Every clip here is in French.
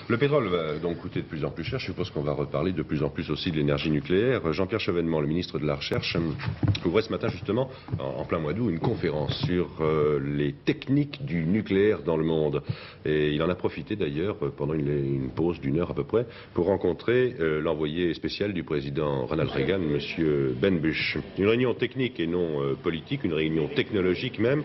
Le pétrole va donc coûter de plus en plus cher. Je suppose qu'on va reparler de plus en plus aussi de l'énergie nucléaire. Jean-Pierre Chevènement, le ministre de la Recherche, ouvrait ce matin justement, en plein mois d'août, une conférence sur les techniques du nucléaire dans le monde. Et il en a profité d'ailleurs pendant une pause d'une heure à peu près pour rencontrer l'envoyé spécial du président Ronald Reagan, M. Ben Bush. Une réunion technique et non politique, une réunion technologique même.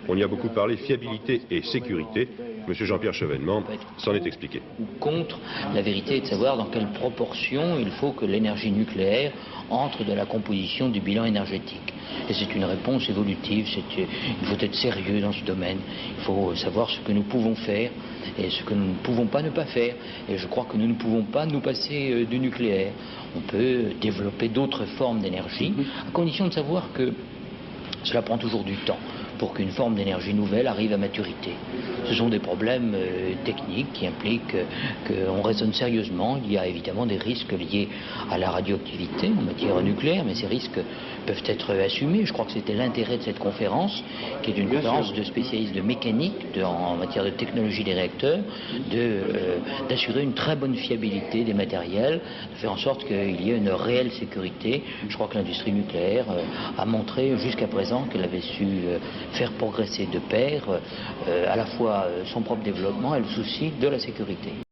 On y a beaucoup parlé fiabilité et sécurité. M. Jean-Pierre Chevènement s'en est expliqué. Ou contre, la vérité est de savoir dans quelle proportion il faut que l'énergie nucléaire entre dans la composition du bilan énergétique. Et c'est une réponse évolutive, il faut être sérieux dans ce domaine, il faut savoir ce que nous pouvons faire et ce que nous ne pouvons pas ne pas faire. Et je crois que nous ne pouvons pas nous passer du nucléaire. On peut développer d'autres formes d'énergie, à condition de savoir que cela prend toujours du temps pour qu'une forme d'énergie nouvelle arrive à maturité. Ce sont des problèmes techniques qui impliquent qu'on raisonne sérieusement. Il y a évidemment des risques liés à la radioactivité en matière nucléaire, mais ces risques peuvent être assumés. Je crois que c'était l'intérêt de cette conférence, qui est une conférence de spécialistes de mécanique en matière de technologie des réacteurs, d'assurer une très bonne fiabilité des matériels, de faire en sorte qu'il y ait une réelle sécurité. Je crois que l'industrie nucléaire a montré jusqu'à présent qu'elle avait su faire progresser de pair à la fois son propre développement et le souci de la sécurité.